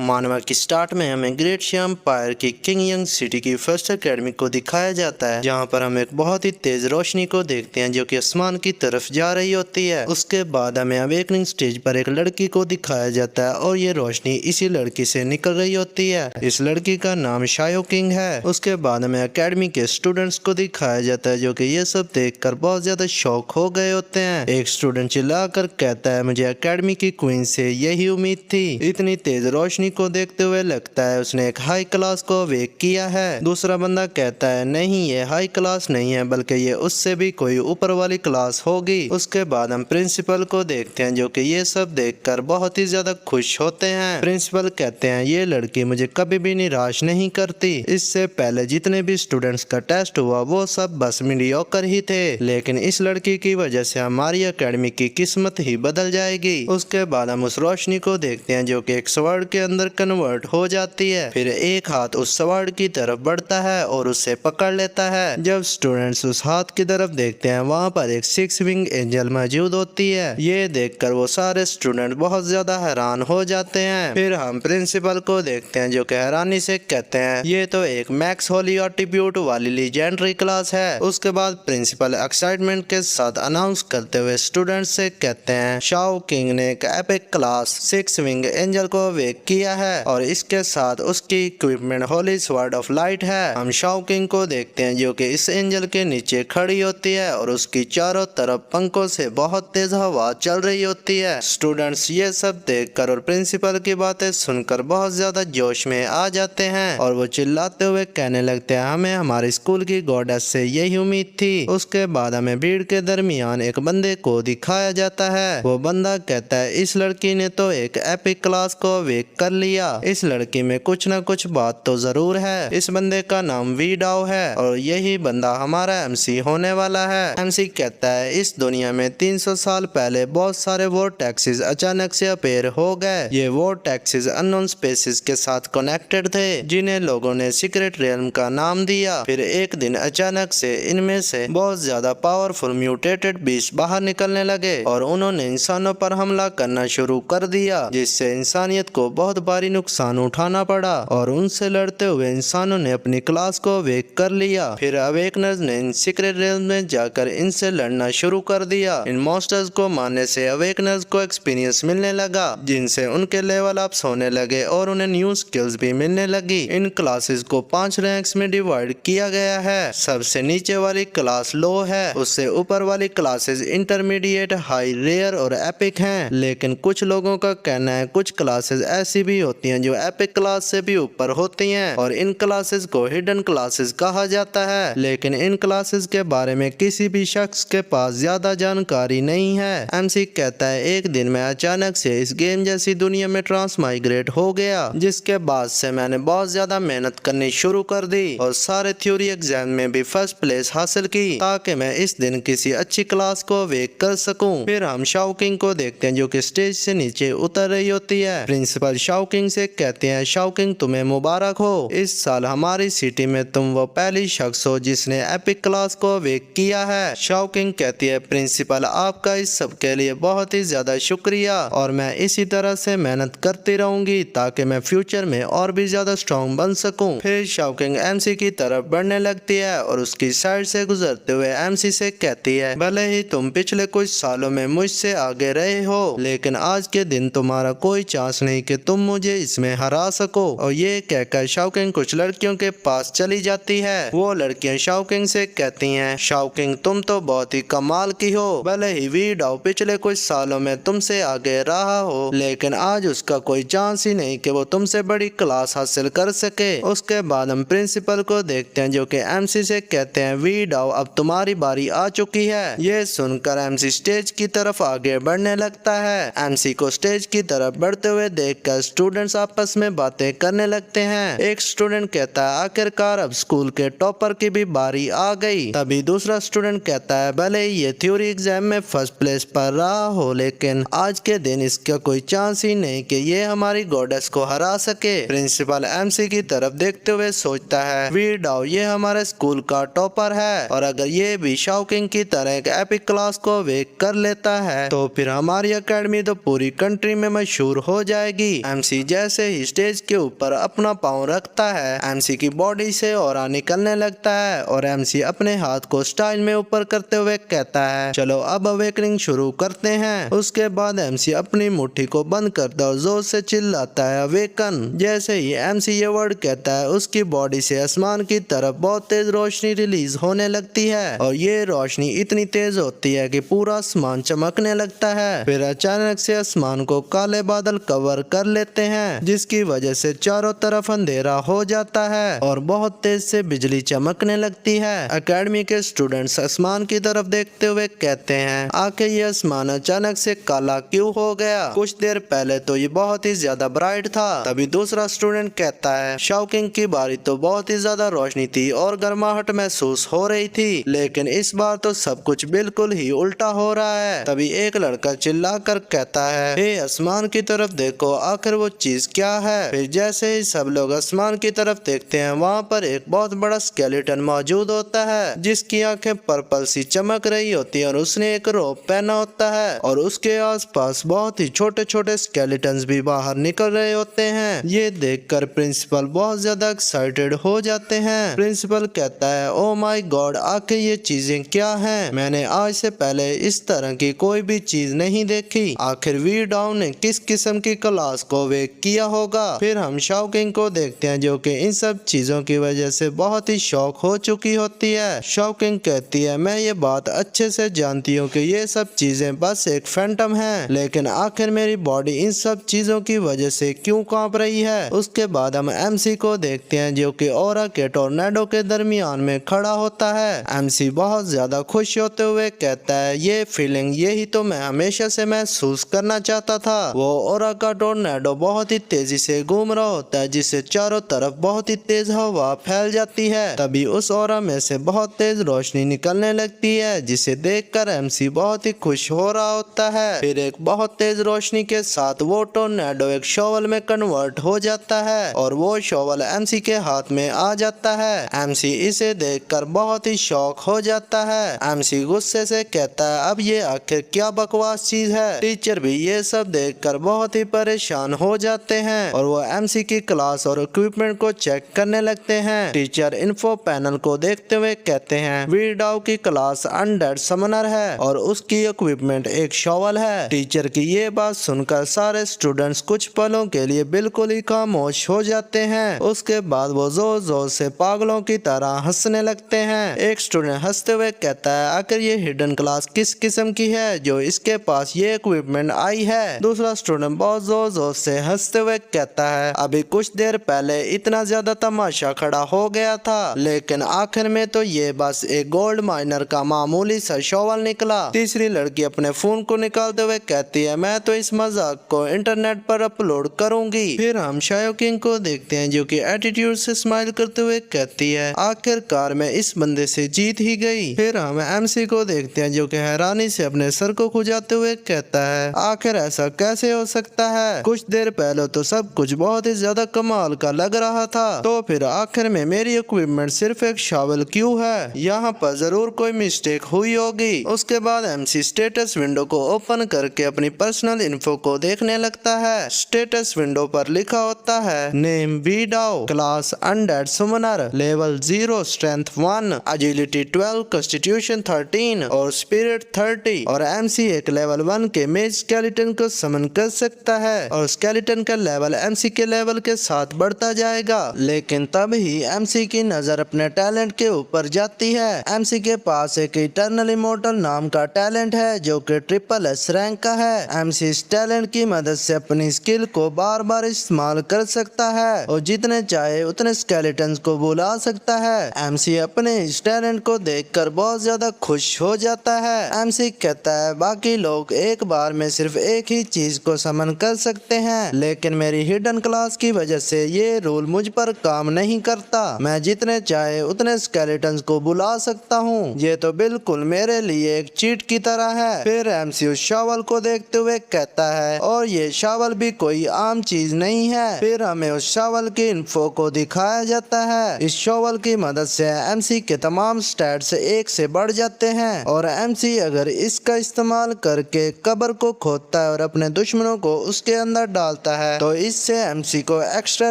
मानवा की स्टार्ट में हमें ग्रेट श्याम पायर की किंग यंग सिटी की फर्स्ट एकेडमी को दिखाया जाता है, जहां पर हम एक बहुत ही तेज रोशनी को देखते हैं जो कि आसमान की तरफ जा रही होती है। उसके बाद हमें अवेकनिंग स्टेज पर एक लड़की को दिखाया जाता है और ये रोशनी इसी लड़की से निकल रही होती है। इस लड़की का नाम शायो किंग है। उसके बाद हमें एकेडमी के स्टूडेंट्स को दिखाया जाता है जो कि ये सब देखकर बहुत ज्यादा शौक हो गए होते हैं। एक स्टूडेंट चिल्लाकर कहता है, मुझे एकेडमी की क्वीन से यही उम्मीद थी। इतनी तेज रोशनी को देखते हुए लगता है उसने एक हाई क्लास को वेक किया है। दूसरा बंदा कहता है, नहीं ये हाई क्लास नहीं है बल्कि ये उससे भी कोई ऊपर वाली क्लास होगी। उसके बाद हम प्रिंसिपल को देखते हैं जो कि ये सब देखकर बहुत ही ज्यादा खुश होते हैं। प्रिंसिपल कहते हैं, ये लड़की मुझे कभी भी निराश नहीं करती। इससे पहले जितने भी स्टूडेंट्स का टेस्ट हुआ वो सब बस मीडियोकर ही थे, लेकिन इस लड़की की वजह से हमारी एकेडमी की किस्मत ही बदल जाएगी। उसके बाद हम उस रोशनी को देखते हैं जो कि एक स्वॉर्ड के अंदर कन्वर्ट हो जाती है। फिर एक हाथ उस स्वॉर्ड की तरफ बढ़ता है और उसे पकड़ लेता है। जब स्टूडेंट्स उस हाथ की तरफ देखते हैं वहाँ पर एक 6 विंग एंजल मौजूद होती है। ये देखकर वो सारे स्टूडेंट बहुत ज्यादा हैरान हो जाते हैं। फिर हम प्रिंसिपल को देखते हैं जो कि हैरानी से कहते हैं, ये तो एक मैक्स होली एट्रीब्यूट वाली लीजेंडरी क्लास है। उसके बाद प्रिंसिपल एक्साइटमेंट के साथ अनाउंस करते हुए स्टूडेंट्स से कहते हैं, शाओ किंग ने एक एपिक क्लास 6 विंग एंजल को वेक किया है और इसके साथ उसकी equipment Holi sword of light है। हम शाओ किंग को देखते हैं जो कि इस एंजल के नीचे खड़ी होती है और उसकी चारों तरफ पंखों से बहुत तेज हवा चल रही होती है। स्टूडेंट्स ये सब देखकर और प्रिंसिपल की बातें सुनकर बहुत ज्यादा जोश में आ जाते हैं और वो चिल्लाते हुए कहने लगते हैं, हमें हमारे स्कूल की गॉडेस से यही उम्मीद थी। उसके बाद हमें भीड़ के दरमियान एक बंदे को दिखाया जाता है। वो बंदा कहता है, इस लड़की ने तो एक एपिक क्लास को वेक कर लिया। इस लड़की में कुछ न कुछ बात तो जरूर है। इस बंदे का नाम वी डाओ है और यही बंदा हमारा एमसी होने वाला है। एमसी कहता है, इस दुनिया में 300 साल पहले बहुत सारे वोर्टेक्सेस अचानक से अपीयर हो गए। ये वोर्टेक्सेस अननोन स्पेसिस के साथ कनेक्टेड थे जिन्हें लोगों ने सीक्रेट रियल्म का नाम दिया। फिर एक दिन अचानक से इनमें से बहुत ज्यादा पावरफुल म्यूटेटेड बीस्ट बाहर निकलने लगे और उन्होंने इंसानों पर हमला करना शुरू कर दिया, जिससे इंसानियत को बहुत भारी नुकसान उठाना पड़ा और उनसे लड़ते हुए इंसानों ने अपनी क्लास को वेक कर लिया। फिर अवेकनर्स ने इन सीक्रेट रियल्म में जाकर इनसे लड़ना शुरू कर दिया। इन मॉन्स्टर्स को मारने से अवेकनर्स को एक्सपीरियंस मिलने लगा, जिनसे उनके लेवल अप्स होने लगे और उन्हें न्यू स्किल्स भी मिलने लगी। इन क्लासेस को 5 रैंक्स में डिवाइड किया गया है। सबसे नीचे वाली क्लास लो है, उससे ऊपर वाली क्लासेस इंटरमीडिएट, हाई, रेयर और एपिक हैं। लेकिन कुछ लोगों का कहना है कुछ क्लासेस ऐसी भी होती हैं जो एपिक क्लास से भी ऊपर होती हैं और इन क्लासेस को हिडन क्लासेस कहा जाता है। लेकिन इन क्लासेस के बारे में किसी भी शख्स के पास ज्यादा जानकारी नहीं है। एमसी कहता है, एक दिन मैं अचानक से इस गेम जैसी दुनिया में ट्रांसमाइग्रेट हो गया, जिसके बाद से मैंने बहुत ज्यादा मेहनत करनी शुरू कर दी और सारे थ्योरी एग्जाम में भी फर्स्ट प्लेस हासिल की ताकि मैं इस दिन किसी अच्छी क्लास को वेक कर सकूं। फिर हम शाओ किंग को देखते हैं जो कि स्टेज से नीचे उतर रही होती है। प्रिंसिपल शाओ किंग से कहते हैं, शाओ किंग तुम्हें मुबारक हो, इस साल हमारी सिटी में तुम वो पहली शख्स हो जिसने एपिक क्लास को वेक किया है। शाओ किंग कहती है, प्रिंसिपल आपका इस सब के लिए बहुत ही ज्यादा शुक्रिया और मैं इसी तरह से मेहनत करती रहूंगी ताकि मैं फ्यूचर में और भी ज्यादा स्ट्रॉन्ग बन सकूं। फिर शाओ किंग एमसी की तरफ बढ़ने लगती है और उसकी साइड से गुजरते हुए एमसी से कहती है, भले ही तुम पिछले कुछ सालों में मुझसे आगे रहे हो, लेकिन आज के दिन तुम्हारा कोई चांस नहीं कि तुम मुझे इसमें हरा सको। और ये कहकर शाओ किंग कुछ लड़कियों के पास चली जाती है। वो लड़कियां शाओ किंग से कहती हैं, शाओ किंग तुम तो बहुत ही कमाल की हो, भले ही वी डाओ पिछले कुछ सालों में तुमसे आगे रहा हो, लेकिन आज उसका कोई चांस ही नहीं कि वो तुमसे बड़ी क्लास हासिल कर सके। उसके बाद हम प्रिंसिपल को देखते हैं जो कि एमसी से कहते हैं, वी डाओ अब तुम्हारी बारी आ चुकी है। ये सुनकर एमसी स्टेज की तरफ आगे बढ़ने लगता है। एमसी को स्टेज की तरफ बढ़ते हुए देखकर स्टूडेंट्स आपस में बातें करने लगते हैं। एक स्टूडेंट कहता है, आखिरकार अब स्कूल के टॉपर की भी बारी आ गई। तभी दूसरा स्टूडेंट कहता है, भले ही ये थ्योरी एग्जाम में फर्स्ट प्लेस पर रहा हो, लेकिन आज के दिन इसका कोई चांस ही नहीं कि ये हमारी गॉडेस को हरा सके। प्रिंसिपल एमसी की तरफ देखते हुए सोचता है, वी डाओ ये हमारे स्कूल का टॉपर है और अगर ये भी शाओ किंग की तरह एक एपिक क्लास को वेक कर लेता है तो फिर हमारी एकेडमी तो पूरी कंट्री में मशहूर हो जाएगी। एमसी एमसी जैसे ही स्टेज के ऊपर अपना पाँव रखता है, एमसी की बॉडी से ऑरा निकलने लगता है और एमसी अपने हाथ को स्टाइल में ऊपर करते हुए कहता है, चलो अब अवेकनिंग शुरू करते हैं। उसके बाद एमसी अपनी मुट्ठी को बंद करता है और जोर से चिल्लाता है, अवेकन। जैसे ही एमसी ये वर्ड कहता है, उसकी बॉडी से आसमान की तरफ बहुत तेज रोशनी रिलीज होने लगती है और ये रोशनी इतनी तेज होती है कि पूरा आसमान चमकने लगता है। फिर अचानक से आसमान को काले बादल कवर कर लेते हैं, जिसकी वजह से चारों तरफ अंधेरा हो जाता है और बहुत तेज से बिजली चमकने लगती है। एकेडमी के स्टूडेंट्स आसमान की तरफ देखते हुए कहते हैं, आखिर ये आसमान अचानक से काला क्यों हो गया? कुछ देर पहले तो ये बहुत ही ज्यादा ब्राइट था। तभी दूसरा स्टूडेंट कहता है, शाओकिंग की बारी तो बहुत ही ज्यादा रोशनी थी और गर्माहट महसूस हो रही थी, लेकिन इस बार तो सब कुछ बिल्कुल ही उल्टा हो रहा है। तभी एक लड़का चिल्लाकर कहता है, हे आसमान की तरफ देखो, आखिर वो चीज क्या है? फिर जैसे ही सब लोग आसमान की तरफ देखते हैं, वहाँ पर एक बहुत बड़ा स्केलेटन मौजूद होता है, जिसकी आंखें पर्पल सी चमक रही होती है और उसने एक रोब पहना होता है और उसके आसपास बहुत ही छोटे छोटे स्केलेटन्स भी बाहर निकल रहे होते हैं। ये देखकर प्रिंसिपल बहुत ज्यादा एक्साइटेड हो जाते हैं। प्रिंसिपल कहता है, ओ माय गॉड, आखिर ये चीजें क्या हैं? मैंने आज से पहले इस तरह की कोई भी चीज नहीं देखी। आखिर वी डाउन ने किस किस्म की क्लास को वेक किया होगा? फिर हम शाओकिंग को देखते हैं, जो कि इन सब चीजों की वजह से बहुत ही शौक हो चुकी होती है। शाओकिंग कहती है, मैं ये बात अच्छे से जानती हूँ कि ये सब चीजें बस एक फैंटम है, लेकिन आखिर मेरी बॉडी इन सब चीजों की वजह से क्यों कांप रही है? उसके बाद हम एमसी को देखते हैं, जो कि ऑरा के टोर्नेडो के दरमियान में खड़ा होता है। एमसी बहुत ज्यादा खुश होते हुए कहता है, ये फीलिंग यही तो मैं हमेशा से महसूस करना चाहता था। वो ऑरा का टोर्नेडो बहुत ही तेजी से घूम रहा होता है, जिससे चारों तरफ बहुत ही तेज हवा फैल जाती है। तभी उस ऑरा में से बहुत तेज रोशनी निकलने लगती है, जिसे देखकर एमसी बहुत ही खुश हो रहा होता है। फिर एक बहुत तेज रोशनी के साथ वो टोर्नेडो एक शॉवल में कन्वर्ट हो जाता है और वो शॉवल एमसी के हाथ में आ जाता है। एमसी इसे देखकर बहुत ही शॉक हो जाता है। एमसी गुस्से से कहता है, अब ये आखिर क्या बकवास चीज है? टीचर भी ये सब देखकर बहुत ही परेशान हो जाते हैं और वो एमसी की क्लास और इक्विपमेंट को चेक करने लगते हैं। टीचर इन्फो पैनल को देखते हुए कहते हैं, वी डाउ की क्लास अनडेड समनर है और उसकी इक्विपमेंट एक शॉवल है। टीचर की ये बात सुनकर सारे स्टूडेंट्स कुछ पलों के लिए बिल्कुल ही खामोश हो जाते हैं। उसके बाद वो जोर जोर से पागलों की तरह हंसने लगते हैं। एक स्टूडेंट हंसते हुए कहता है, आखिर ये हिडन क्लास किस किस्म की है जो इसके पास ये इक्विपमेंट आई है? दूसरा स्टूडेंट बहुत जोर जोर से हंसते हुए कहता है, अभी कुछ देर पहले इतना ज्यादा तमाशा खड़ा हो गया था, लेकिन आखिर में तो ये बस एक गोल्ड माइनर का मामूली सा शॉवल निकला। तीसरी लड़की अपने फोन को निकालते हुए कहती है, मैं तो इस मजाक को इंटरनेट पर अपलोड करूंगी। फिर हम शाओकिंग को देखते हैं, जो कि एटीट्यूड से स्माइल करते हुए कहती है, आखिरकार मैं इस बंदे से जीत ही गई। फिर हम एमसी को देखते हैं, जो कि हैरानी से अपने सर को खुजाते हुए कहता है, आखिर ऐसा कैसे हो सकता है? कुछ देर पहले तो सब कुछ बहुत ही ज्यादा कमाल का लग रहा था, तो फिर आखिर में मेरी इक्विपमेंट सिर्फ एक शॉवल क्यों है? यहाँ पर जरूर कोई मिस्टेक हुई होगी। उसके बाद एमसी स्टेटस विंडो को ओपन करके अपनी पर्सनल इन्फो को देखने लगता है। स्टेटस विंडो पर लिखा होता है, नेम वी डाउ, class undead Sumner, level 0, strength 1, agility 12, constitution 13 और स्पिरिट 30। और एमसी एक लेवल 1 के मेज स्केलेटन को समन कर सकता है और स्केलेटन का लेवल एमसी के लेवल के साथ बढ़ता जाएगा। लेकिन तब ही एमसी की नजर अपने टैलेंट के ऊपर जाती है। एमसी के पास एक इटर्नल इमोर्टल नाम का टैलेंट है, जो कि SSS रैंक का है। एमसी इस टैलेंट की मदद से अपनी स्किल को बार बार इस्तेमाल कर सकता है और जितने चाहे उतने स्केलेटन्स को बुला सकता है। एमसी अपने इस टैलेंट को देखकर बहुत ज्यादा खुश हो जाता है। एमसी कहता है, बाकी लोग एक बार में सिर्फ एक ही चीज को समन कर सकते हैं, लेकिन मेरी हिडन क्लास की वजह से ये रूल मुझ पर काम नहीं करता। मैं जितने चाहे उतने स्केलेटन्स को बुला सकता हूँ। ये तो बिल्कुल मेरे लिए एक चीट की तरह है। फिर एमसी उस शॉवल को देखते हुए कहता है, और ये शॉवल भी कोई आम चीज नहीं है। फिर हमें उस शॉवल की इन्फो को दिखाया जाता है। इस शॉवल की मदद से एमसी के तमाम स्टैट्स 1 से बढ़ जाते हैं और एमसी अगर इसका इस्तेमाल करके कब्र को खोदता है और अपने दुश्मनों को उसके अंदर डालता डालता है तो इससे एमसी को एक्स्ट्रा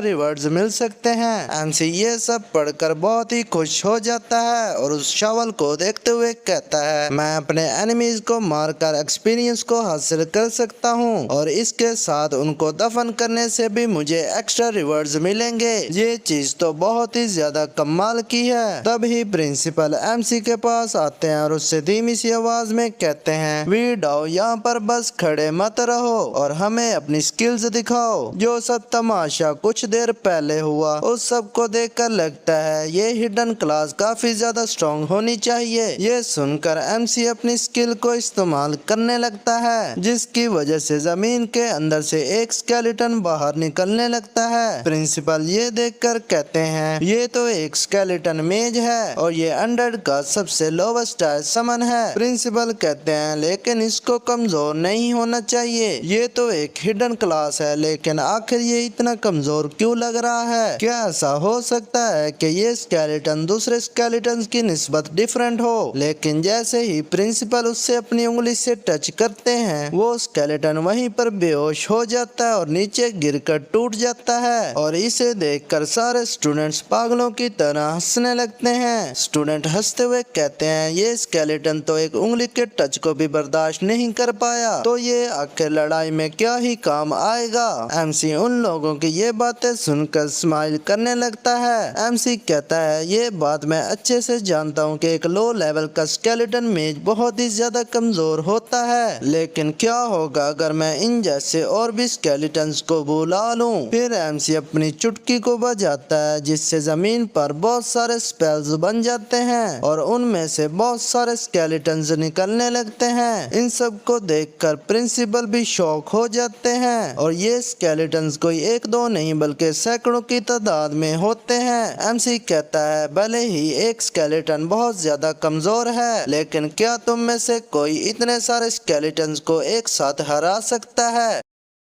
रिवॉर्ड्स मिल सकते हैं। एमसी ये सब पढ़कर बहुत ही खुश हो जाता है और उस शावल को देखते हुए कहता है, मैं अपने एनिमीज को मारकर एक्सपीरियंस को हासिल कर सकता हूँ और इसके साथ उनको दफन करने से भी मुझे एक्स्ट्रा रिवॉर्ड्स मिलेंगे। ये चीज तो बहुत ही ज्यादा कमाल की है। तभी प्रिंसिपल एमसी के पास आते हैं और उससे धीमी सी आवाज में कहते हैं, वी डाओ यहाँ पर बस खड़े मत रहो और हमें अपनी स्किल्स दिखाओ। जो सब तमाशा कुछ देर पहले हुआ उस सब को देखकर लगता है ये हिडन क्लास काफी ज्यादा स्ट्रॉन्ग होनी चाहिए। ये सुनकर एमसी अपनी स्किल को इस्तेमाल करने लगता है जिसकी वजह से जमीन के अंदर से एक स्केलेटन बाहर निकलने लगता है। प्रिंसिपल ये देखकर कहते हैं, ये तो एक स्केलेटन मेज है और ये 100 का सबसे लोवेस्ट समन है। प्रिंसिपल कहते हैं, लेकिन इसको कमजोर नहीं होना चाहिए। ये तो एक हिडन क्लास है, लेकिन आखिर ये इतना कमजोर क्यों लग रहा है? क्या ऐसा हो सकता है कि ये स्केलेटन दूसरे स्केलेटन की निस्बत डिफरेंट हो? लेकिन जैसे ही प्रिंसिपल उससे अपनी उंगली से टच करते हैं वो स्केलेटन वहीं पर बेहोश हो जाता है और नीचे गिरकर टूट जाता है और इसे देखकर सारे स्टूडेंट्स पागलों की तरह हंसने लगते हैं। स्टूडेंट हंसते हुए कहते हैं, ये स्केलेटन तो एक उंगली के टच को भी बर्दाश्त नहीं कर पाया तो ये आखिर लड़ाई में क्या ही काम आएगा। एमसी उन लोगों की ये बातें सुनकर स्माइल करने लगता है। एमसी कहता है, ये बात मैं अच्छे से जानता हूँ कि एक लो लेवल का स्केलेटन मेज बहुत ही ज्यादा कमजोर होता है, लेकिन क्या होगा अगर मैं इन जैसे और भी स्केलेटन्स को बुला लूं? फिर एमसी अपनी चुटकी को बजाता है जिससे जमीन पर बहुत सारे स्पेल्स बन जाते हैं और उनमें से बहुत सारे स्केलेटन्स निकलने लगते हैं। इन सब को देखकर प्रिंसिपल भी शॉक हो जाते हैं और ये स्केलेटन्स कोई एक दो नहीं बल्कि सैकड़ों की तादाद में होते हैं। एमसी कहता है, भले ही एक स्केलेटन बहुत ज्यादा कमजोर है, लेकिन क्या तुम में से कोई इतने सारे स्केलेटन्स को एक साथ हरा सकता है?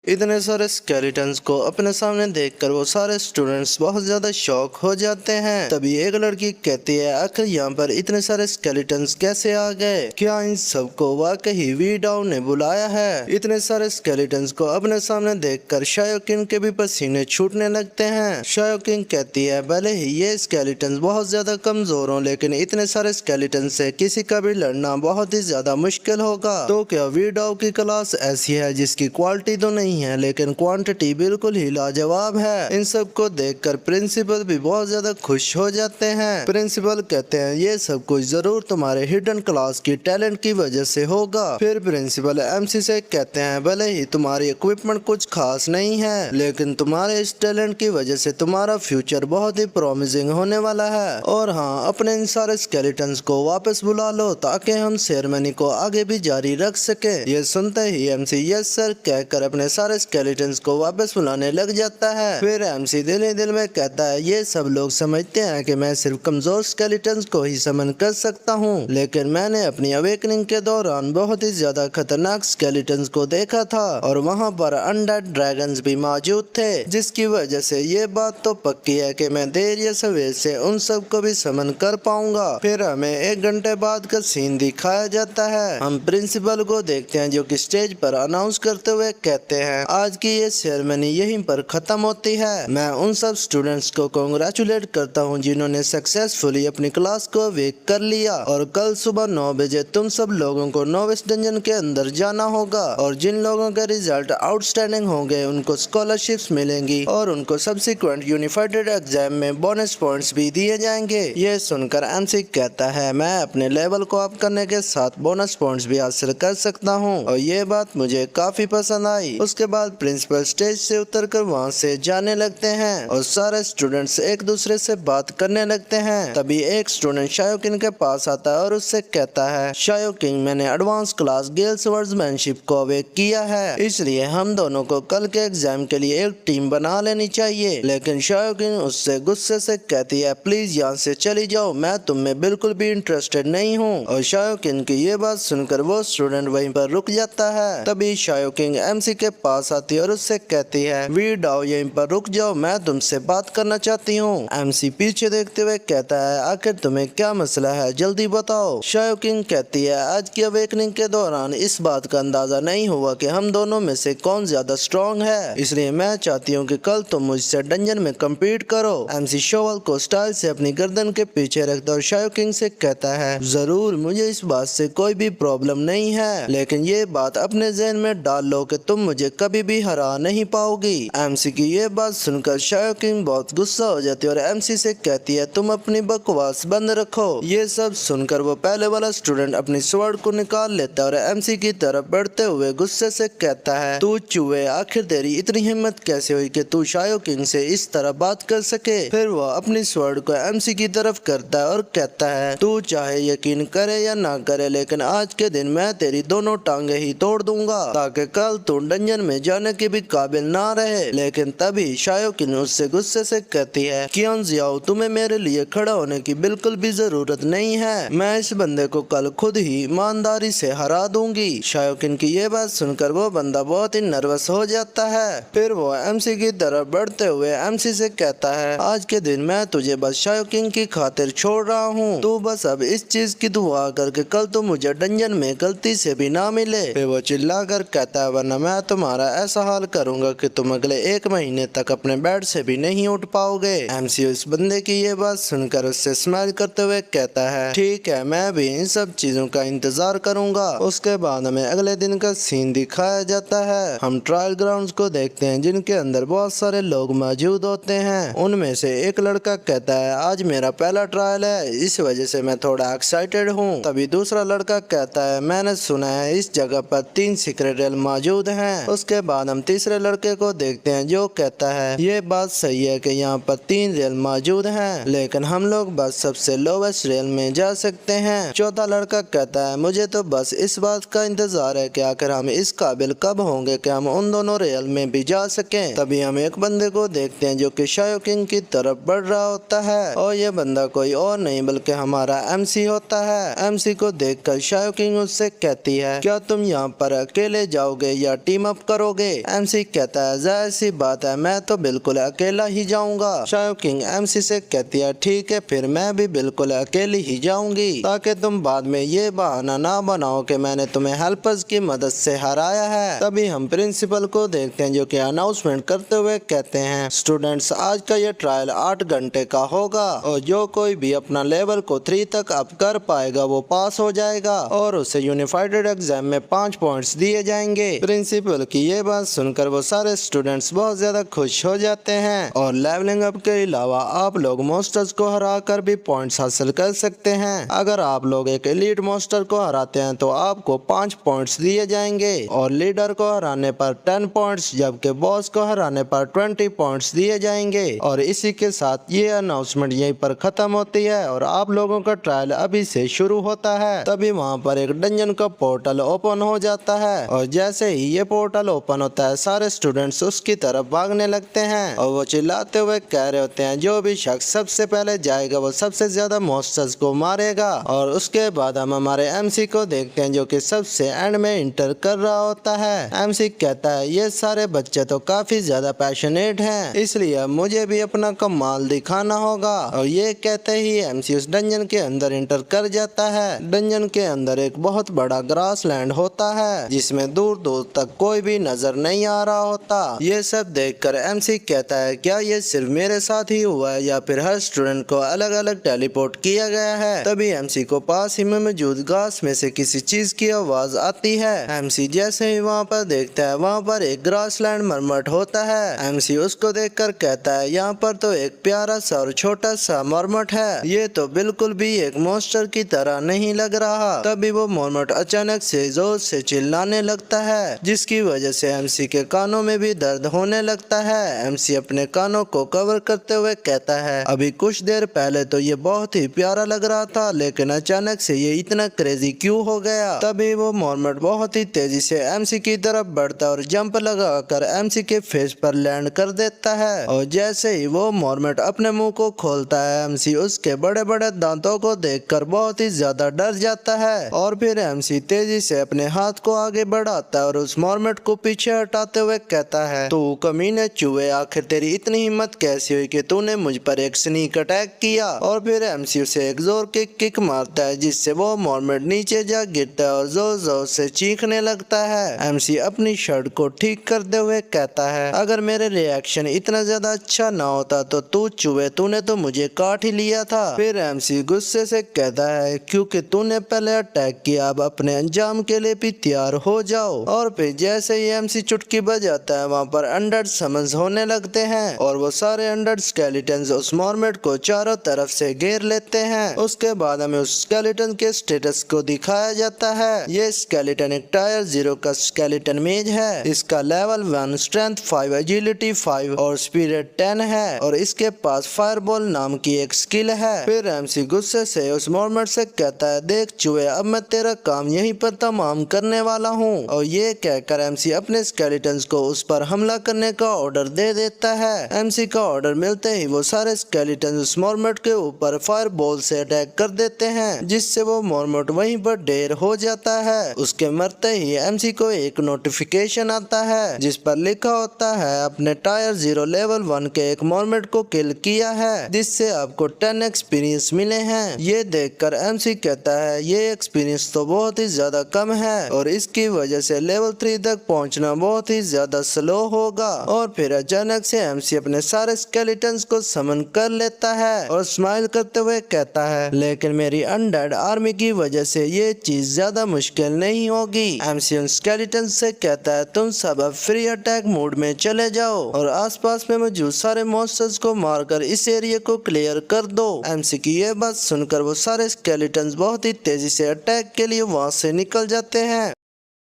इतने सारे स्केलेटन्स को अपने सामने देखकर वो सारे स्टूडेंट्स बहुत ज्यादा शॉक हो जाते हैं। तभी एक लड़की कहती है, आखिर यहाँ पर इतने सारे स्केलेटन्स कैसे आ गए? क्या इन सबको वाकई वी डाउ ने बुलाया है? इतने सारे स्केलेटन्स को अपने सामने देखकर शायोकिन के भी पसीने छूटने लगते हैं। शायोकिन कहती है, भले ही ये स्केलेटन्स बहुत ज्यादा कमजोर हो, लेकिन इतने सारे स्केलेटन से किसी का भी लड़ना बहुत ही ज्यादा मुश्किल होगा। तो क्या वी डाउ की क्लास ऐसी है जिसकी क्वालिटी तो नहीं है लेकिन क्वांटिटी बिल्कुल ही लाजवाब है? इन सब को देखकर प्रिंसिपल भी बहुत ज्यादा खुश हो जाते हैं। प्रिंसिपल कहते हैं, ये सब कुछ जरूर तुम्हारे हिडन क्लास की टैलेंट की वजह से होगा। फिर प्रिंसिपल एमसी से कहते हैं, भले ही तुम्हारी इक्विपमेंट कुछ खास नहीं है, लेकिन तुम्हारे इस टैलेंट की वजह से तुम्हारा फ्यूचर बहुत ही प्रॉमिसिंग होने वाला है। और हाँ, अपने इन सारे स्केलेटन्स को वापस बुला लो ताकि हम सेरेमनी को आगे भी जारी रख सके। ये सुनते ही एमसी यस सर कहकर अपने सारे स्केलेटन्स को वापस बुलाने लग जाता है। फिर एमसी दिल ही दिल में कहता है, ये सब लोग समझते हैं कि मैं सिर्फ कमजोर स्केलेटन्स को ही समन कर सकता हूँ, लेकिन मैंने अपनी अवेकनिंग के दौरान बहुत ही ज्यादा खतरनाक स्केलेटन्स को देखा था और वहाँ पर अनडेड ड्रैगन्स भी मौजूद थे, जिसकी वजह से ये बात तो पक्की है कि मैं देर या सवेर से उन सब को भी समन कर पाऊंगा। फिर हमें 1 घंटे बाद का सीन दिखाया जाता है। हम प्रिंसिपल को देखते हैं जो कि स्टेज पर अनाउंस करते हुए कहते हैं, आज की ये सेरेमनी यहीं पर खत्म होती है। मैं उन सब स्टूडेंट्स को कांग्रेचुलेट करता हूँ जिन्होंने सक्सेसफुली अपनी क्लास को वेक कर लिया और कल सुबह 9 बजे तुम सब लोगों को नोविस डंजन के अंदर जाना होगा और जिन लोगों के रिजल्ट आउटस्टैंडिंग होंगे उनको स्कॉलरशिप्स मिलेंगी और उनको सब्सिक्वेंट यूनिफाइड एग्जाम में बोनस पॉइंट्स भी दिए जाएंगे। ये सुनकर एमसी कहता है, मैं अपने लेवल को अप करने के साथ बोनस पॉइंट्स भी हासिल कर सकता हूँ और ये बात मुझे काफी पसंद आई। उसके बाद प्रिंसिपल स्टेज से उतरकर वहाँ से जाने लगते हैं और सारे स्टूडेंट्स एक दूसरे से बात करने लगते हैं। तभी एक स्टूडेंट शायोकिन के पास आता है और उससे कहता है, शायोकिन, मैंने एडवांस क्लास गेल स्वर्ड्समैनशिप को अवेक किया है, इसलिए हम दोनों को कल के एग्जाम के लिए एक टीम बना लेनी चाहिए। लेकिन शायोकिन उससे गुस्से से कहती है, प्लीज यहाँ से चली जाओ, मैं तुम में बिल्कुल भी इंटरेस्टेड नहीं हूँ। और शायोकिन की ये बात सुनकर वो स्टूडेंट वहीं पर रुक जाता है। तभी शायोकिन एमसी के पास पास आती है और उससे कहती है वीड आओ, यहीं पर रुक जाओ, मैं तुमसे बात करना चाहती हूँ। एमसी पीछे देखते हुए कहता है आखिर तुम्हें क्या मसला है, जल्दी बताओ। शायोकिंग कहती है आज की अवेकनिंग के दौरान इस बात का अंदाजा नहीं हुआ कि हम दोनों में से कौन ज्यादा स्ट्रॉन्ग है, इसलिए मैं चाहती हूँ कि कल तुम मुझसे डंजन में कम्पीट करो। एमसी शोवल को स्टाइल से अपनी गर्दन के पीछे रखता और शायोकिंग से कहता है जरूर, मुझे इस बात से कोई भी प्रॉब्लम नहीं है, लेकिन ये बात अपने जहन में डाल लो कि तुम मुझे कभी भी हरा नहीं पाओगी। एमसी की ये बात सुनकर शायोकिंग बहुत गुस्सा हो जाती है और एमसी से कहती है तुम अपनी बकवास बंद रखो। ये सब सुनकर वो पहले वाला स्टूडेंट अपनी स्वॉर्ड को निकाल लेता है और एमसी की तरफ बढ़ते हुए गुस्से से कहता है तू चूहे, आखिर तेरी इतनी हिम्मत कैसे हुई कि तू शायोकिंग से इस तरह बात कर सके। फिर वो अपनी स्वॉर्ड को एमसी की तरफ करता है और कहता है तू चाहे यकीन करे या ना करे, लेकिन आज के दिन मैं तेरी दोनों टांगे ही तोड़ दूंगा ताकि कल तू डंजन में जाने के भी काबिल ना रहे। लेकिन तभी शायोकिन उससे गुस्से से कहती है कियोन जियाओ, तुम्हें मेरे लिए खड़ा होने की बिल्कुल भी जरूरत नहीं है, मैं इस बंदे को कल खुद ही ईमानदारी से हरा दूंगी। शायोकिन की ये बात सुनकर वो बंदा बहुत ही नर्वस हो जाता है। फिर वो एमसी की तरफ बढ़ते हुए एमसी से कहता है आज के दिन मैं तुझे बस शायोकिन की खातिर छोड़ रहा हूँ, तू बस अब इस चीज की दुआ करके कल तो मुझे डंजन में गलती से भी ना मिले। फिर वो चिल्ला कर कहता है वरना मैं तुम्हारा ऐसा हाल करूंगा कि तुम अगले 1 महीने तक अपने बेड से भी नहीं उठ पाओगे। एमसी उस बंदे की ये बात सुनकर उससे स्माइल करते हुए कहता है ठीक है, मैं भी इन सब चीजों का इंतजार करूंगा। उसके बाद हमें अगले दिन का सीन दिखाया जाता है। हम ट्रायल ग्राउंड्स को देखते हैं जिनके अंदर बहुत सारे लोग मौजूद होते हैं। उनमें से एक लड़का कहता है आज मेरा पहला ट्रायल है, इस वजह से मैं थोड़ा एक्साइटेड हूँ। तभी दूसरा लड़का कहता है मैंने सुना है इस जगह पर 3 सीक्रेट रेल मौजूद हैं। उसके बाद हम तीसरे लड़के को देखते हैं जो कहता है ये बात सही है कि यहाँ पर 3 रेल मौजूद हैं, लेकिन हम लोग बस सबसे लोवेस्ट रेल में जा सकते हैं। चौथा लड़का कहता है मुझे तो बस इस बात का इंतजार है कि आखिर हम इस काबिल कब होंगे कि हम उन दोनों रेल में भी जा सकें। तभी हम एक बंदे को देखते हैं जो कि शायोकिंग की तरफ बढ़ रहा होता है और ये बंदा कोई और नहीं बल्कि हमारा एमसी होता है। एमसी को देखकर शायोकिंग उससे कहती है क्या तुम यहाँ पर अकेले जाओगे या टीम अप करोगे। एमसी कहता है जाहिर सी बात है, मैं तो बिल्कुल अकेला ही जाऊंगा। शायोकिंग एमसी से कहती है ठीक है, फिर मैं भी बिल्कुल अकेली ही जाऊंगी ताकि तुम बाद में ये बहाना ना बनाओ कि मैंने तुम्हें हेल्पर्स की मदद से हराया है। तभी हम प्रिंसिपल को देखते हैं जो कि अनाउंसमेंट करते हुए कहते हैं स्टूडेंट्स आज का ये ट्रायल 8 घंटे का होगा और जो कोई भी अपना लेवल को 3 तक अप कर पाएगा वो पास हो जाएगा और उसे यूनिफाइड एग्जाम में 5 पॉइंट्स दिए जाएंगे। प्रिंसिपल की ये बात सुनकर वो सारे स्टूडेंट्स बहुत ज्यादा खुश हो जाते हैं और लेवलिंग अप के अलावा आप लोग मोस्टर्स को हरा कर भी पॉइंट्स हासिल कर सकते हैं। अगर आप लोग एक एलीट मोस्टर को हराते हैं तो आपको 5 पॉइंट्स दिए जाएंगे और लीडर को हराने पर 10 पॉइंट्स जबकि बॉस को हराने पर 20 पॉइंट्स दिए जाएंगे। और इसी के साथ ये अनाउंसमेंट यहीं पर खत्म होती है और आप लोगों का ट्रायल अभी से शुरू होता है। तभी वहाँ पर एक डंजन का पोर्टल ओपन हो जाता है और जैसे ही ये पोर्टल ओपन होता है सारे स्टूडेंट्स उसकी तरफ भागने लगते हैं और वो चिल्लाते हुए कह रहे होते हैं जो भी शख्स सबसे पहले जाएगा वो सबसे ज्यादा मॉन्स्टर्स को मारेगा। और उसके बाद हम हमारे एमसी को देखते हैं जो कि सबसे एंड में इंटर कर रहा होता है। एमसी कहता है ये सारे बच्चे तो काफी ज्यादा पैशनेट हैं, इसलिए मुझे भी अपना कमाल दिखाना होगा। और ये कहते ही एमसी उस डंजन के अंदर इंटर कर जाता है। डंजन के अंदर एक बहुत बड़ा ग्रास लैंड होता है जिसमें दूर दूर तक कोई भी नजर नहीं आ रहा होता। ये सब देखकर एमसी कहता है क्या ये सिर्फ मेरे साथ ही हुआ है या फिर हर स्टूडेंट को अलग अलग टेलीपोर्ट किया गया है। तभी एमसी को पास ही में मौजूद घास में से किसी चीज की आवाज आती है। एमसी जैसे ही वहाँ पर देखता है वहाँ पर एक ग्रासलैंड मरमट होता है। एमसी उसको देखकर कहता है यहाँ पर तो एक प्यारा सा और छोटा सा मरमट है, ये तो बिल्कुल भी एक मॉन्स्टर की तरह नहीं लग रहा। तभी वो मरमट अचानक से जोर से चिल्लाने लगता है जिसकी वजह से एमसी के कानों में भी दर्द होने लगता है। एमसी अपने कानों को कवर करते हुए कहता है अभी कुछ देर पहले तो ये बहुत ही प्यारा लग रहा था लेकिन अचानक से ये इतना क्रेजी क्यों हो गया। तभी वो मॉर्मट बहुत ही तेजी से एमसी की तरफ बढ़ता है और जंप लगाकर एमसी के फेस पर लैंड कर देता है। और जैसे ही वो मॉर्मट अपने मुंह को खोलता है एमसी उसके बड़े बड़े दांतों को देखकर बहुत ही ज्यादा डर जाता है और फिर एमसी तेजी से अपने हाथ को आगे बढ़ाता है और उस मॉर्मट को को पीछे हटाते हुए कहता है, तू कमीने चूहे, आखिर तेरी इतनी हिम्मत कैसी हुई कि तूने मुझ पर एक स्नीक अटैक किया। और फिर एमसी उसे एक जोर की किक मारता है जिससे वो मॉर्मेट नीचे जा गिरता है और जोर जोर से चीखने लगता है। एमसी अपनी शर्ट को ठीक करते हुए कहता है, अगर मेरे रिएक्शन इतना ज्यादा अच्छा ना होता तो तू चूहे, तूने तो मुझे काट ही लिया था। फिर एमसी गुस्से से कहता है, क्योंकि तूने पहले अटैक किया, अब अपने अंजाम के लिए भी तैयार हो जाओ। और फिर जैसे ही एमसी चुटकी बजाता है वहाँ पर अंडर समन्स होने लगते हैं और वो सारे अंडर स्केलेटन्स उस मॉर्मेट को चारों तरफ से घेर लेते हैं। उसके बाद हमें उस स्केलेटन के स्टेटस को दिखाया जाता है। ये स्केलेटन एक टायर 0 का स्केलेटन मेज है। इसका लेवल 1 स्ट्रेंथ 5, एजिलिटी 5 और स्पिरिट 10 है और इसके पास फायरबॉल नाम की एक स्किल है। फिर एमसी गुस्से से उस मॉर्मेट से कहता है, देख चूहे, अब मैं तेरा काम यहीं पर तमाम करने वाला हूँ। और ये कहकर एमसी अपने स्केलेटन्स को उस पर हमला करने का ऑर्डर दे देता है। एमसी का ऑर्डर मिलते ही वो सारे स्केलेटन उस मॉर्मेट के ऊपर फायर बॉल से अटैक कर देते हैं जिससे वो मॉर्मेट वहीं पर ढेर हो जाता है। उसके मरते ही एमसी को एक नोटिफिकेशन आता है जिस पर लिखा होता है, अपने टायर 0 लेवल 1 के एक मॉर्मेट को किल किया है जिससे आपको 10 एक्सपीरियंस मिले हैं। ये देखकर एमसी कहता है, ये एक्सपीरियंस तो बहुत ही ज्यादा कम है और इसकी वजह से लेवल 3 तक पहुंचना बहुत ही ज्यादा स्लो होगा। और फिर अचानक से एमसी अपने सारे स्केलेटन्स को समन कर लेता है और स्माइल करते हुए कहता है, लेकिन मेरी अनडेड आर्मी की वजह से ये चीज ज्यादा मुश्किल नहीं होगी। एमसी उन स्केलेटन्स से कहता है, तुम सब अब फ्री अटैक मोड में चले जाओ और आसपास में मौजूद सारे मॉन्स्टर्स को मारकर इस एरिया को क्लियर कर दो। एमसी की ये बात सुनकर वो सारे स्केलेटन्स बहुत ही तेजी से अटैक के लिए वहाँ से निकल जाते हैं।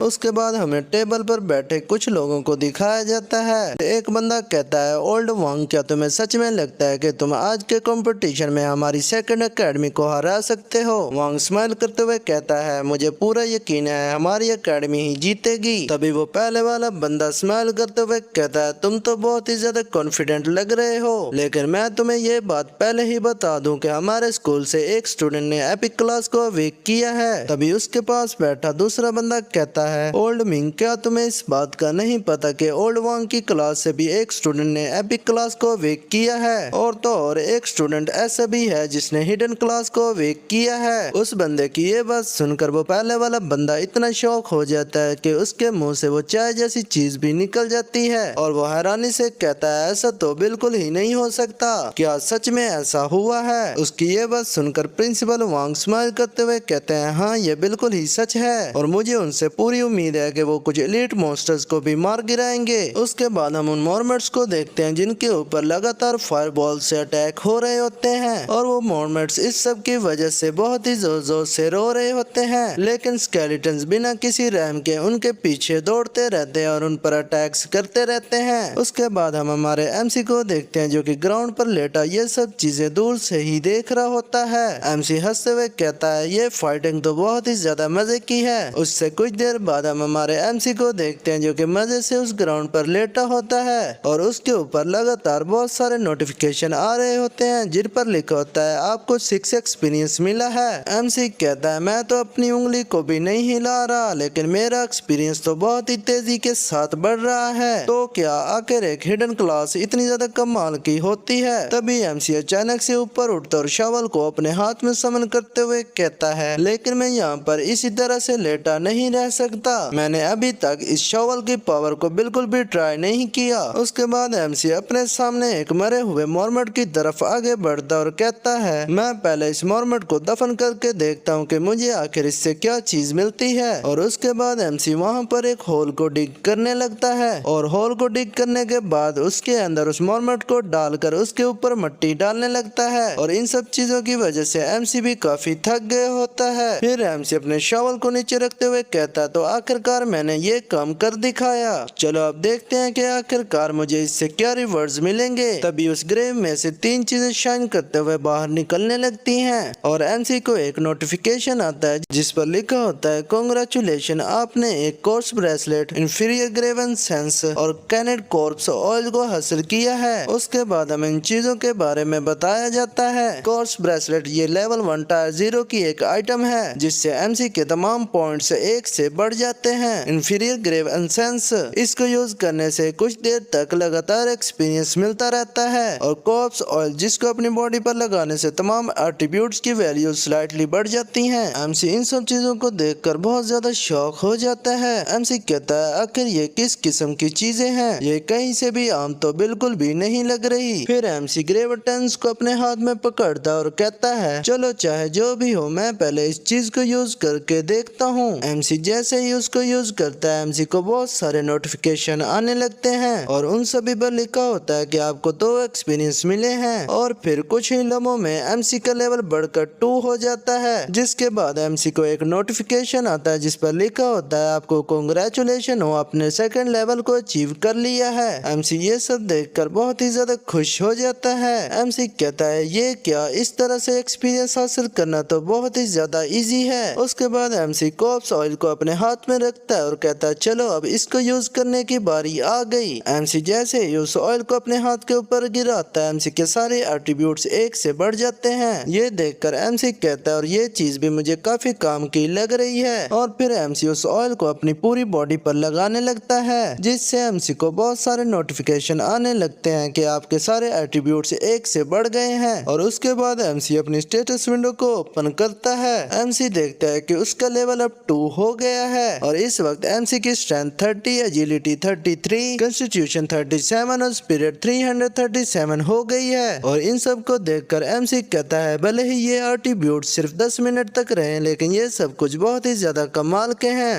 उसके बाद हमें टेबल पर बैठे कुछ लोगों को दिखाया जाता है। एक बंदा कहता है, ओल्ड वांग, क्या तुम्हें सच में लगता है कि तुम आज के कंपटीशन में हमारी सेकंड एकेडमी को हरा सकते हो? वांग स्माइल करते हुए कहता है, मुझे पूरा यकीन है हमारी एकेडमी ही जीतेगी। तभी वो पहले वाला बंदा स्माइल करते हुए कहता है, तुम तो बहुत ही ज्यादा कॉन्फिडेंट लग रहे हो, लेकिन मैं तुम्हें ये बात पहले ही बता दूं कि हमारे स्कूल से एक स्टूडेंट ने एपिक क्लास को वीक किया है। तभी उसके पास बैठा दूसरा बंदा कहता है, ओल्ड मिंग, क्या तुम्हें इस बात का नहीं पता कि ओल्ड वांग की क्लास से भी एक स्टूडेंट ने एपिक क्लास को वीक किया है? और तो और एक स्टूडेंट ऐसा भी है जिसने हिडन क्लास को वीक किया है। उस बंदे की ये बात सुनकर वो पहले वाला बंदा इतना शौक हो जाता है कि उसके मुंह से वो चाय जैसी चीज भी निकल जाती है और वो हैरानी से कहता है, ऐसा तो बिल्कुल ही नहीं हो सकता, क्या सच में ऐसा हुआ है? उसकी ये बात सुनकर प्रिंसिपल वांग स्माइल करते हुए कहते हैं, हाँ, ये बिल्कुल ही सच है और मुझे उनसे पूरी उम्मीद है कि वो कुछ एलीट मॉन्स्टर्स को भी मार गिराएंगे। उसके बाद हम उन मॉर्मेट्स को देखते हैं जिनके ऊपर लगातार फायरबॉल से अटैक हो रहे होते हैं और वो मॉर्मेट्स इस सब की वजह से बहुत ही जोर जोर से रो रहे होते हैं, लेकिन स्केलेटन्स बिना किसी रहम के उनके पीछे दौड़ते रहते हैं और उन पर अटैक्स करते रहते हैं। उसके बाद हम हमारे एमसी को देखते हैं जो कि ग्राउंड पर लेटा ये सब चीजें दूर से ही देख रहा होता है। एमसी हंसते हुए कहता है, ये फाइटिंग तो बहुत ही ज्यादा मजे की है। उससे कुछ देर बाद हम हमारे एमसी को देखते हैं जो कि मजे से उस ग्राउंड पर लेटा होता है और उसके ऊपर लगातार बहुत सारे नोटिफिकेशन आ रहे होते हैं जिन पर लिखा होता है, आपको 6 एक्सपीरियंस मिला है। एमसी कहता है, मैं तो अपनी उंगली को भी नहीं हिला रहा, लेकिन मेरा एक्सपीरियंस तो बहुत ही तेजी के साथ बढ़ रहा है। तो क्या आखिर एक हिडन क्लास इतनी ज्यादा कमाल की होती है? तभी एमसी अचानक से ऊपर उठता और शॉवल को अपने हाथ में समन करते हुए कहता है, लेकिन मैं यहाँ पर इसी तरह से लेटा नहीं रह सकता, मैंने अभी तक इस शॉवल की पावर को बिल्कुल भी ट्राई नहीं किया। उसके बाद एमसी अपने सामने एक मरे हुए मॉर्मेट की तरफ आगे बढ़ता और कहता है, मैं पहले इस मॉर्मेट को दफन करके देखता हूँ कि मुझे आखिर इससे क्या चीज मिलती है। और उसके बाद एमसी वहाँ पर एक होल को डिग करने लगता है और होल को डिग करने के बाद उसके अंदर उस मॉर्मेट को डालकर उसके ऊपर मिट्टी डालने लगता है और इन सब चीजों की वजह से एमसी भी काफी थक गया होता है। फिर एमसी अपने शॉवल को नीचे रखते हुए कहता, तो आखिरकार मैंने ये काम कर दिखाया, चलो अब देखते हैं कि आखिरकार मुझे इससे क्या रिवॉर्ड्स मिलेंगे। तभी उस ग्रेव में से 3 चीजें शाइन करते हुए बाहर निकलने लगती हैं और एमसी को एक नोटिफिकेशन आता है जिस पर लिखा होता है, कांग्रेचुलेशन, आपने एक कोर्स ब्रेसलेट, इंफीरियर ग्रेवन सेंस और कैनेट कॉर्प्स ऑयल को हासिल किया है। उसके बाद हमें इन चीजों के बारे में बताया जाता है। कोर्स ब्रेसलेट ये लेवल 1 टायर 0 की एक आइटम है जिससे एमसी के तमाम पॉइंट्स 1 से बढ़ बढ़ जाते हैं। इंफीरियर ग्रेव एसेंस, इसको यूज करने से कुछ देर तक लगातार एक्सपीरियंस मिलता रहता है। और कॉर्प्स ऑयल, जिसको अपनी बॉडी पर लगाने से तमाम एट्रीब्यूट्स की वैल्यू स्लाइटली बढ़ जाती हैं। एमसी इन सब चीजों को देखकर बहुत ज्यादा शौक हो जाता है। एमसी कहता है आखिर ये किस किस्म की चीजें हैं, ये कहीं से भी आम तो बिल्कुल भी नहीं लग रही। फिर एमसी ग्रेविटेंस को अपने हाथ में पकड़ता और कहता है चलो चाहे जो भी हो, मैं पहले इस चीज को यूज करके देखता हूँ। एमसी जैसे ही उसको यूज करता है, एमसी को बहुत सारे नोटिफिकेशन आने लगते हैं और उन सभी पर लिखा होता है कि आपको 2 एक्सपीरियंस मिले हैं। और फिर कुछ ही लम्हों में एमसी का लेवल बढ़कर 2 हो जाता है, जिसके बाद एमसी को एक नोटिफिकेशन आता है जिस पर लिखा होता है आपको कांग्रेचुलेशन हो, आपने सेकंड लेवल को अचीव कर लिया है। एमसी ये सब देखकर बहुत ही ज्यादा खुश हो जाता है। एमसी कहता है ये क्या, इस तरह से एक्सपीरियंस हासिल करना तो बहुत ही ज्यादा इजी है। उसके बाद एमसी कॉर्प्स ऑयल को अपने हाथ में रखता है और कहता है चलो अब इसको यूज करने की बारी आ गई। एमसी जैसे ही उस ऑयल को अपने हाथ के ऊपर गिराता है, एमसी के सारे एट्रीब्यूट्स 1 से बढ़ जाते हैं। ये देखकर एमसी कहता है और ये चीज भी मुझे काफी काम की लग रही है। और फिर एमसी उस ऑयल को अपनी पूरी बॉडी पर लगाने लगता है, जिससे एमसी को बहुत सारे नोटिफिकेशन आने लगते हैं कि आपके सारे एट्रीब्यूट्स 1 से बढ़ गए हैं। और उसके बाद एमसी अपनी स्टेटस विंडो को ओपन करता है। एमसी देखता है कि उसका लेवल अब 2 हो गया है और इस वक्त एमसी की स्ट्रेंथ 30, एजिलिटी 33, कॉन्स्टिट्यूशन 37 और स्पिरिट 337 हो गई है। और इन सब को देखकर एमसी कहता है भले ही ये एट्रीब्यूट सिर्फ 10 मिनट तक रहे, लेकिन ये सब कुछ बहुत ही ज्यादा कमाल के हैं।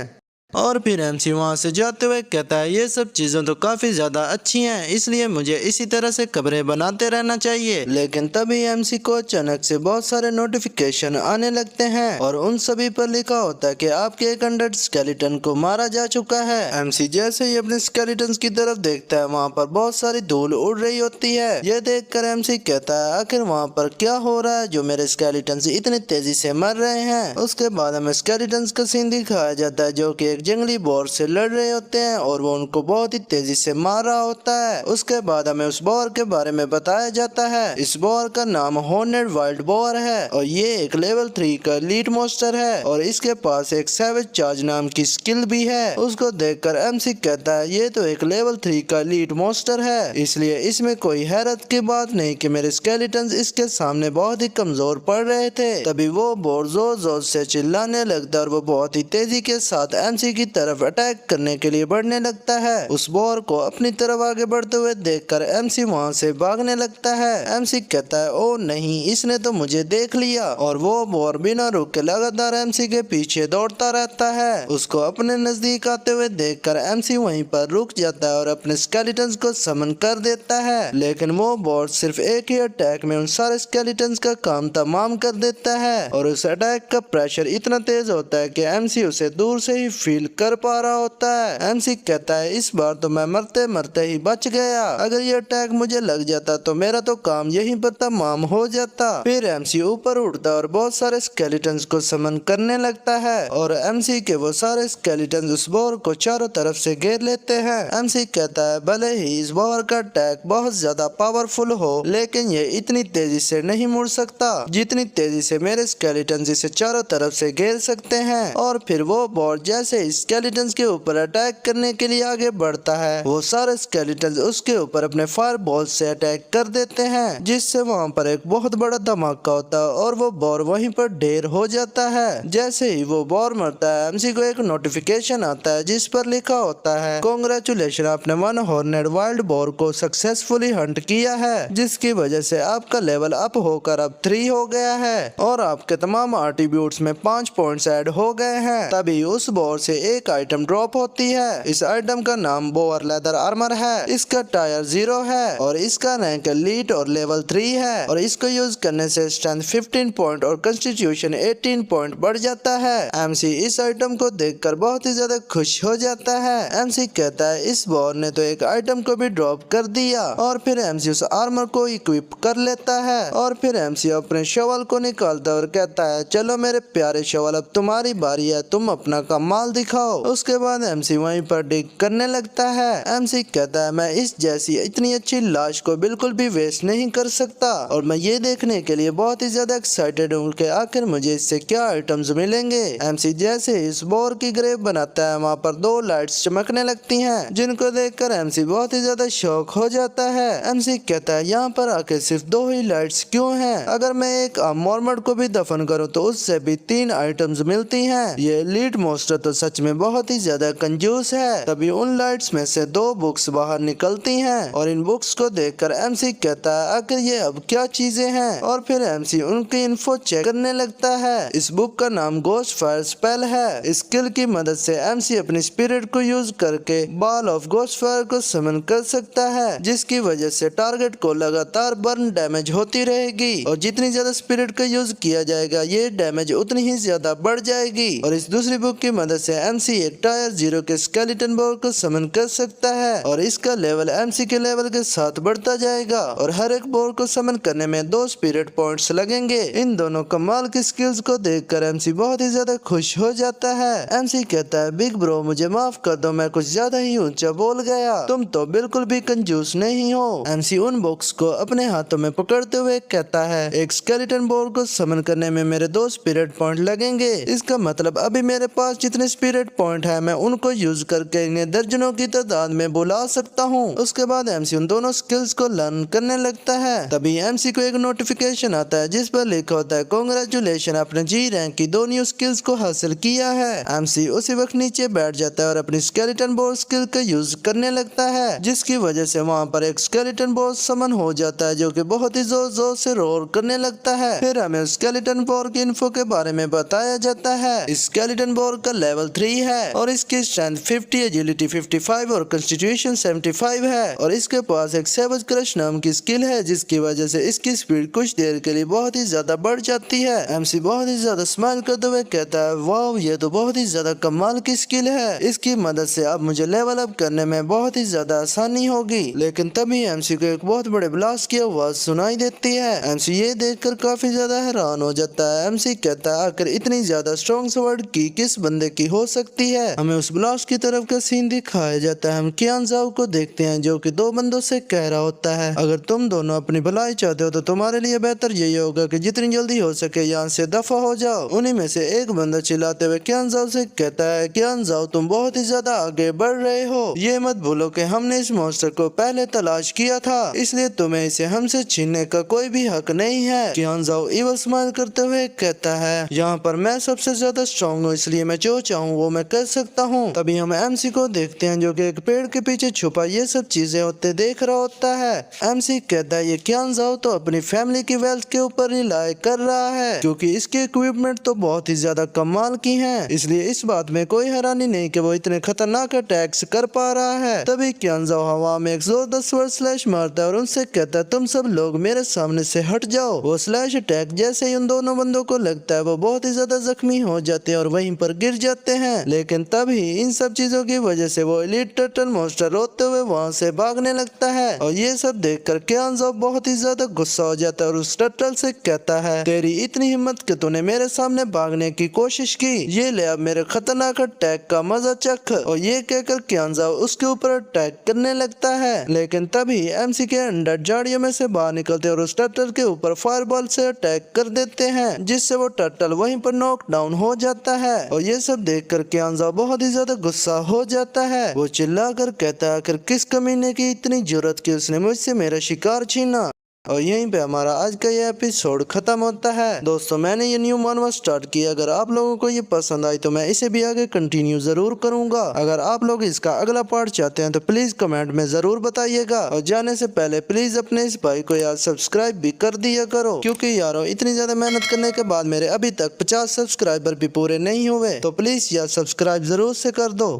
और फिर एमसी वहाँ से जाते हुए कहता है ये सब चीज़ें तो काफ़ी ज़्यादा अच्छी हैं, इसलिए मुझे इसी तरह से कब्रें बनाते रहना चाहिए। लेकिन तभी एमसी को अचानक से बहुत सारे नोटिफिकेशन आने लगते हैं और उन सभी पर लिखा होता है कि आपके 100 स्केलेटन को मारा जा चुका है। एमसी जैसे ही अपने स्केलेटन की तरफ देखता है, वहाँ पर बहुत सारी धूल उड़ रही होती है। ये देख कर एमसी कहता है आखिर वहाँ पर क्या हो रहा है जो मेरे स्केलेटन इतनी तेजी से मर रहे हैं। उसके बाद हमें स्केलेटन का सीन दिखाया जाता है जो की एक जंगली बॉर से लड़ रहे होते हैं और वो उनको बहुत ही तेजी से मार रहा होता है। उसके बाद हमें उस बॉर के बारे में बताया जाता है। इस बॉर का नाम हॉर्नेड वाइल्ड बॉर है और ये एक लेवल 3 का लीड मोस्टर है और इसके पास एक सैवेज चार्ज नाम की स्किल भी है। उसको देखकर एमसी कहता है ये तो एक लेवल 3 का लीड मोस्टर है, इसलिए इसमें कोई हैरत की बात नहीं कि मेरे स्केलेटन इसके सामने बहुत ही कमजोर पड़ रहे थे। तभी वो बॉर जोर जोर से चिल्लाने लगता है और वो बहुत ही तेजी के साथ एमसी की तरफ अटैक करने के लिए बढ़ने लगता है। उस बॉर को अपनी तरफ आगे बढ़ते हुए देखकर एमसी वहां से भागने लगता है। एमसी कहता है ओ नहीं, इसने तो मुझे देख लिया। और वो बॉर बिना रुक के लगातार एमसी के पीछे दौड़ता रहता है। उसको अपने नजदीक आते हुए देखकर एमसी वहीं पर रुक जाता है और अपने स्केलेटन्स को समन कर देता है। लेकिन वो बॉर सिर्फ एक ही अटैक में उन सारे स्केलेटन्स का काम तमाम कर देता है और उस अटैक का प्रेशर इतना तेज होता है कि एमसी उसे दूर से ही फील कर पा रहा होता है। एमसी कहता है इस बार तो मैं मरते मरते ही बच गया, अगर ये अटैक मुझे लग जाता तो मेरा तो काम यहीं पर तमाम हो जाता। फिर एमसी ऊपर उड़ता और बहुत सारे स्केलेटन्स को समन करने लगता है और एमसी के वो सारे स्केलेटन्स उस बॉर को चारों तरफ से घेर लेते हैं। एमसी कहता है भले ही इस बॉर का अटैक बहुत ज्यादा पावरफुल हो, लेकिन ये इतनी तेजी से नहीं मुड़ सकता जितनी तेजी से मेरे स्केलेटन्स इसे चारों तरफ से घेर सकते हैं। और फिर वो बॉर जैसे स्केलेटन्स के ऊपर अटैक करने के लिए आगे बढ़ता है, वो सारे स्केलेटन्स उसके ऊपर अपने फायर बॉल से अटैक कर देते हैं, जिससे वहाँ पर एक बहुत बड़ा धमाका होता है और वो बॉर वहीं पर ढेर हो जाता है। जैसे ही वो बॉर मरता है, एमसी को एक नोटिफिकेशन आता है जिस पर लिखा होता है कांग्रेचुलेशन, आपने 1 हॉर्नेड वाइल्ड बॉर को सक्सेसफुली हंट किया है, जिसकी वजह से आपका लेवल अप होकर अब 3 हो गया है और आपके तमाम एट्रीब्यूट्स में 5 पॉइंट्स ऐड हो गए हैं। तभी उस बॉर से एक आइटम ड्रॉप होती है। इस आइटम का नाम बोअर लेदर आर्मर है। इसका टायर 0 है और इसका रैंक एलीट और लेवल 3 है और इसको यूज करने से स्ट्रेंथ 15 पॉइंट और कॉन्स्टिट्यूशन 18 पॉइंट बढ़ जाता है। एमसी इस आइटम को देखकर बहुत ही ज्यादा खुश हो जाता है। एमसी कहता है इस बॉर ने तो एक आइटम को भी ड्रॉप कर दिया और फिर एमसी उस आर्मर को इक्विप कर लेता है और फिर एमसी अपने शवल को निकालता है और कहता है चलो मेरे प्यारे शवल, अब तुम्हारी बारी है, तुम अपना कमाल दिखाओ। उसके बाद एमसी वहीं पर डिग करने लगता है। एमसी कहता है मैं इस जैसी इतनी अच्छी लाश को बिल्कुल भी वेस्ट नहीं कर सकता और मैं ये देखने के लिए बहुत ही ज्यादा एक्साइटेड हूँ कि आखिर मुझे इससे क्या आइटम्स मिलेंगे। एमसी जैसे इस बोर की ग्रेव बनाता है वहाँ पर 2 लाइट्स चमकने लगती हैं, जिनको देखकर एमसी बहुत ही ज्यादा शॉक हो जाता है। एमसी कहता है यहाँ पर आके सिर्फ 2 ही लाइट्स क्यों हैं? अगर मैं एक मॉर्मर को भी दफन करूँ तो उससे भी 3 आइटम्स मिलती हैं। ये एलीट मोस्टर तो सच में बहुत ही ज्यादा कंजूस है। तभी उन लाइट्स में से 2 बुक्स बाहर निकलती हैं और इन बुक्स को देखकर एमसी कहता है आखिर ये अब क्या चीजें हैं, और फिर एमसी उनकी इन्फो चेक करने लगता है। इस बुक का नाम गोस्ट फायर स्पेल है। स्किल की मदद से एमसी अपनी स्पिरिट को यूज करके बॉल ऑफ गोस्ट फायर को समन कर सकता है, जिसकी वजह से टारगेट को लगातार बर्न डैमेज होती रहेगी और जितनी ज्यादा स्पिरिट का यूज किया जाएगा ये डैमेज उतनी ही ज्यादा बढ़ जाएगी। और इस दूसरी बुक की मदद से एमसी एक टायर 0 के स्केलेटन बोर को समन कर सकता है और इसका लेवल एमसी के लेवल के साथ बढ़ता जाएगा और हर एक बोर को समन करने में 2 स्पिरिट पॉइंट्स लगेंगे। इन दोनों कमाल की स्किल्स को देखकर एमसी बहुत ही ज्यादा खुश हो जाता है। एमसी कहता है बिग ब्रो मुझे माफ कर दो, मैं कुछ ज्यादा ही ऊंचा बोल गया, तुम तो बिल्कुल भी कंजूस नहीं हो। एमसी उन बॉक्स को अपने हाथों में पकड़ते हुए कहता है एक स्केलेटन बोर को समन करने में मेरे 2 स्पिरिट पॉइंट लगेंगे। इसका मतलब अभी मेरे पास जितने स्पिरिट पॉइंट है मैं उनको यूज करके इन्हें दर्जनों की तादाद में बुला सकता हूँ। उसके बाद एमसी उन दोनों स्किल्स को लर्न करने लगता है। तभी एमसी को एक नोटिफिकेशन आता है जिस पर लिखा होता है कांग्रेचुलेशन, आपने जी रैंक की 2 न्यू स्किल्स को हासिल किया है। एमसी उसी वक्त नीचे बैठ जाता है और अपनी स्केलेटन बोर स्किल का यूज करने लगता है, जिसकी वजह से वहाँ पर एक स्केलेटन बोर समन हो जाता है जो कि बहुत ही जोर जोर से रोर करने लगता है। फिर हमें स्केलेटन बोर की इन्फो के बारे में बताया जाता है। स्केलेटन बोर का लेवल 3 है और इसकी स्ट्रेंथ 50, एजिलिटी 55 और कंस्टिट्यूशन 75 है और इसके पास एक सेवज क्रश नाम की स्किल है जिसकी वजह से इसकी स्पीड कुछ देर के लिए बहुत ही ज्यादा बढ़ जाती है। एमसी बहुत ही ज्यादा स्माइल करते हुए कहता है वाह ये तो बहुत ही ज्यादा कमाल की स्किल है, इसकी मदद से अब मुझे लेवल अप करने में बहुत ही ज्यादा आसानी होगी। लेकिन तभी एमसी को एक बहुत बड़े ब्लास्ट की आवाज सुनाई देती है। एमसी ये देखकर काफी ज्यादा हैरान हो जाता है। एमसी कहता है आखिर इतनी ज्यादा स्ट्रॉन्ग स्वॉर्ड की किस बंदे की हो सकती है। हमें उस ब्लास्ट की तरफ का सीन दिखाया जाता है। हम कियान ज़ाओ को देखते हैं जो कि 2 बंदों से कह रहा होता है अगर तुम दोनों अपनी भलाई चाहते हो तो तुम्हारे लिए बेहतर यही होगा कि जितनी जल्दी हो सके यहाँ से दफा हो जाओ। उन्हीं में से एक बंदा चिल्लाते हुए कियान ज़ाओ से कहता है कियान ज़ाओ तुम बहुत ही ज्यादा आगे बढ़ रहे हो, ये मत भूलो कि हमने इस मॉन्स्टर को पहले तलाश किया था, इसलिए तुम्हें इसे हमसे छीनने का कोई भी हक नहीं है। कियान ज़ाओ इवल स्माइल करते हुए कहता है यहाँ पर मैं सबसे ज्यादा स्ट्रॉन्ग हूँ, इसलिए मैं जो चाहूँ वो मैं कर सकता हूँ। तभी हम एमसी को देखते हैं जो कि एक पेड़ के पीछे छुपा ये सब चीजें होते देख रहा होता है। एमसी कहता है ये कियान ज़ाओ तो अपनी फैमिली की वेल्थ के ऊपर रिलाय कर रहा है क्योंकि इसके इक्विपमेंट तो बहुत ही ज्यादा कमाल की हैं, इसलिए इस बात में कोई हैरानी नहीं कि वो इतने खतरनाक अटैक्स कर पा रहा है। तभी कियान ज़ाओ हवा में एक जोरदार स्वर्ड स्लैश मारता है और उनसे कहता है तुम सब लोग मेरे सामने से हट जाओ। वो स्लैश अटैक जैसे ही उन दोनों बंदों को लगता है वो बहुत ही ज्यादा जख्मी हो जाते हैं और वहीं पर गिर जाते हैं। लेकिन तभी इन सब चीजों की वजह से वो एलीट टर्टल मॉन्स्टर रोते हुए वहाँ से भागने लगता है और ये सब देखकर कियान ज़ाओ बहुत ही ज्यादा गुस्सा हो जाता है और उस टर्टल से कहता है तेरी इतनी हिम्मत कि तूने मेरे सामने भागने की कोशिश की, ये ले अब मेरे खतरनाक अटैक का मजा चख। और ये कहकर कियान ज़ाओ उसके ऊपर अटैक करने लगता है। लेकिन तभी एमसी के अंडर झाड़ियों में से बाहर निकलते और उस टर्टल के ऊपर फायरबॉल से अटैक कर देते हैं जिससे वो टर्टल वहीं पर नॉक डाउन हो जाता है। और ये सब देखकर कियान ज़ाओ बहुत ही ज्यादा गुस्सा हो जाता है। वो चिल्ला कर कहता है आखिर किस कमीने की इतनी जरूरत की उसने मुझसे मेरा शिकार छीना। और यहीं पे हमारा आज का ये एपिसोड खत्म होता है। दोस्तों मैंने ये न्यू मानवा स्टार्ट किया, अगर आप लोगों को ये पसंद आई तो मैं इसे भी आगे कंटिन्यू जरूर करूंगा। अगर आप लोग इसका अगला पार्ट चाहते हैं तो प्लीज कमेंट में जरूर बताइएगा और जाने से पहले प्लीज अपने इस भाई को यार सब्सक्राइब भी कर दिया करो क्योंकि यारो इतनी ज्यादा मेहनत करने के बाद मेरे अभी तक 50 सब्सक्राइबर भी पूरे नहीं हुए, तो प्लीज यार सब्सक्राइब जरूर से कर दो।